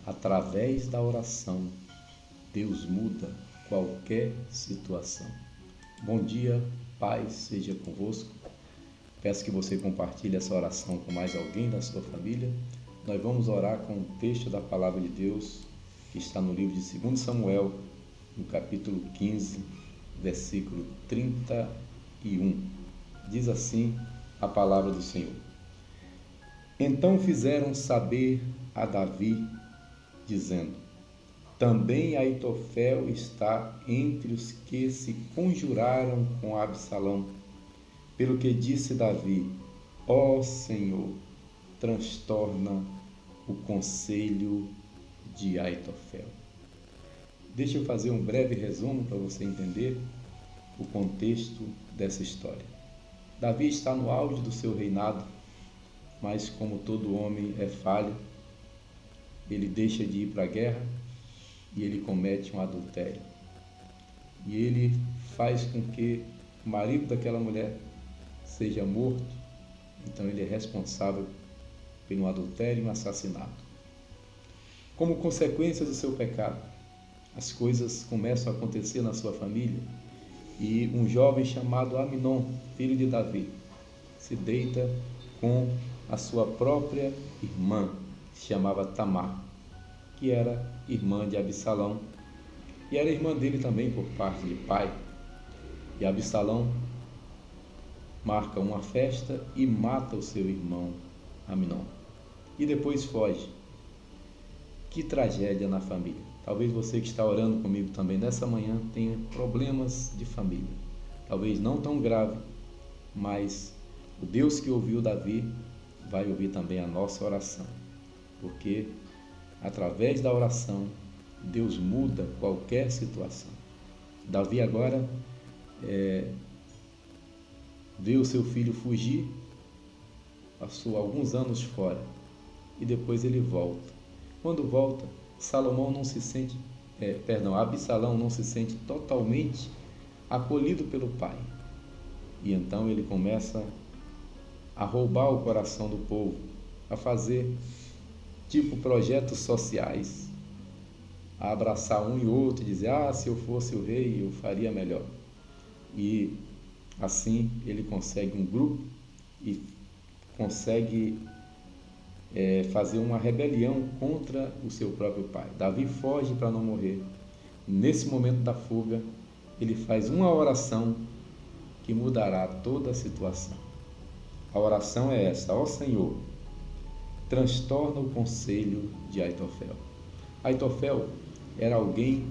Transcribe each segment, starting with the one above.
Através da oração, Deus muda qualquer situação. Bom dia, paz seja convosco. Peço que você compartilhe essa oração com mais alguém da sua família. Nós vamos orar com o texto da Palavra de Deus, que está no livro de 2 Samuel, no capítulo 15, versículo 31. Diz assim a Palavra do Senhor. Então fizeram saber a Davi, dizendo: também Aitofel está entre os que se conjuraram com Absalão. Pelo que disse Davi: ó Senhor, transtorna o conselho de Aitofel. Deixa eu fazer um breve resumo para você entender o contexto dessa história. Davi está no auge do seu reinado, mas como todo homem é falho, ele deixa de ir para a guerra e ele comete um adultério. E ele faz com que o marido daquela mulher seja morto. Então ele é responsável pelo adultério e um assassinato. Como consequência do seu pecado, as coisas começam a acontecer na sua família e um jovem chamado Aminon, filho de Davi, se deita com a sua própria irmã, que se chamava Tamar, que era irmã de Absalão, e era irmã dele também por parte de pai. E Absalão marca uma festa e mata o seu irmão Aminon. E depois foge. Que tragédia na família. Talvez você que está orando comigo também nessa manhã tenha problemas de família. Talvez não tão grave, mas o Deus que ouviu Davi vai ouvir também a nossa oração. Porque através da oração, Deus muda qualquer situação. Davi agora vê o seu filho fugir, passou alguns anos fora e depois ele volta. Quando volta, Absalão não se sente totalmente acolhido pelo pai. E então ele começa a roubar o coração do povo, a fazer tipo projetos sociais, a abraçar um e outro e dizer: se eu fosse o rei eu faria melhor. E assim ele consegue um grupo e consegue fazer uma rebelião contra o seu próprio pai. Davi foge para não morrer. Nesse momento da fuga, ele faz uma oração que mudará toda a situação. A oração é essa: ó Senhor, transtorna o conselho de Aitofel. Aitofel era alguém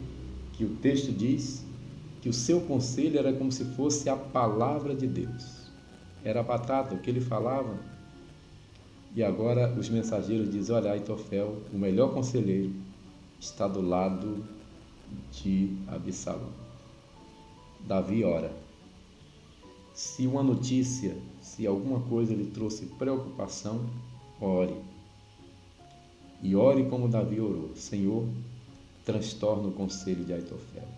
que o texto diz que o seu conselho era como se fosse a palavra de Deus. Era batata, o que ele falava. E agora os mensageiros dizem: olha, Aitofel, o melhor conselheiro, está do lado de Absalão. Davi ora. Se uma notícia, se alguma coisa lhe trouxe preocupação, ore. E ore como Davi orou: Senhor, transtorna o conselho de Aitofel.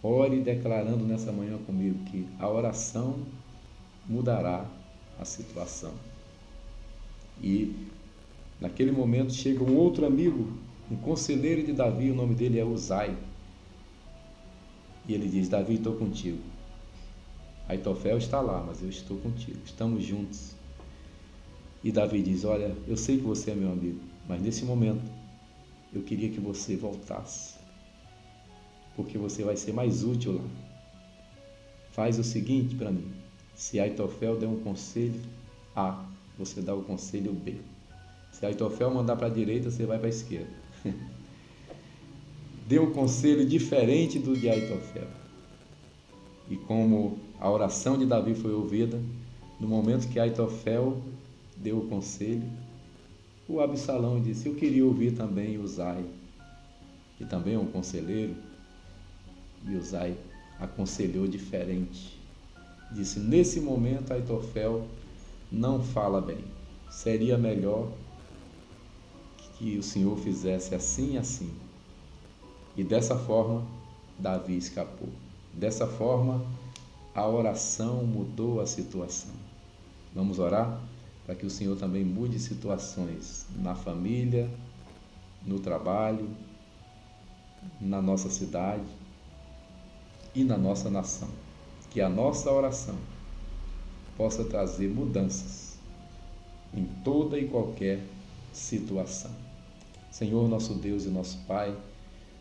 Ore declarando nessa manhã comigo que a oração mudará a situação. E naquele momento chega um outro amigo, um conselheiro de Davi, o nome dele é Uzai. E ele diz: Davi, estou contigo. Aitofel está lá, mas eu estou contigo, estamos juntos. E Davi diz: olha, eu sei que você é meu amigo, mas nesse momento eu queria que você voltasse, porque você vai ser mais útil lá. Faz o seguinte para mim: se Aitofel der um conselho A, você dá o conselho B. Se Aitofel mandar para a direita, você vai para a esquerda. Dê um conselho diferente do de Aitofel. E como a oração de Davi foi ouvida, no momento que Aitofel deu o conselho, o Absalão disse: eu queria ouvir também Uzai, que também é um conselheiro. E Uzai aconselhou diferente. Disse: nesse momento Aitofel não fala bem. Seria melhor que o Senhor fizesse assim e assim. E dessa forma Davi escapou. Dessa forma a oração mudou a situação. Vamos orar para que o Senhor também mude situações na família, no trabalho, na nossa cidade e na nossa nação. Que a nossa oração possa trazer mudanças em toda e qualquer situação. Senhor, nosso Deus e nosso Pai,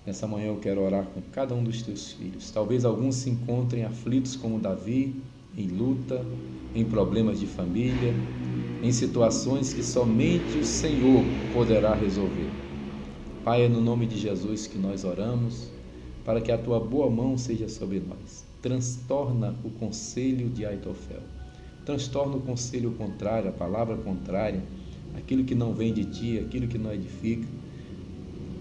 nessa manhã eu quero orar com cada um dos teus filhos. Talvez alguns se encontrem aflitos como Davi, em luta, em problemas de família, em situações que somente o Senhor poderá resolver. Pai, é no nome de Jesus que nós oramos, para que a tua boa mão seja sobre nós. Transtorna o conselho de Aitofel. Transtorna o conselho contrário, a palavra contrária, aquilo que não vem de ti, aquilo que não edifica.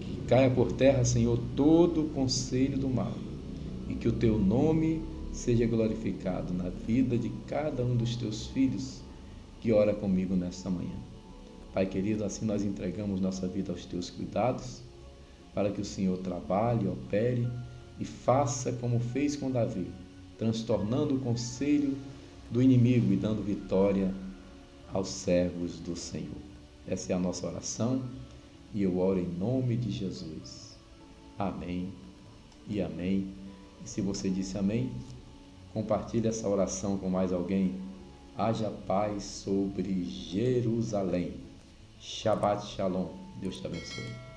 Que caia por terra, Senhor, todo o conselho do mal, e que o teu nome seja glorificado na vida de cada um dos teus filhos que ora comigo nesta manhã. Pai querido, assim nós entregamos nossa vida aos teus cuidados, para que o Senhor trabalhe, opere e faça como fez com Davi, transtornando o conselho do inimigo e dando vitória aos servos do Senhor. Essa é a nossa oração e eu oro em nome de Jesus. Amém e amém. E se você disse amém, compartilhe essa oração com mais alguém. Haja paz sobre Jerusalém. Shabbat Shalom. Deus te abençoe.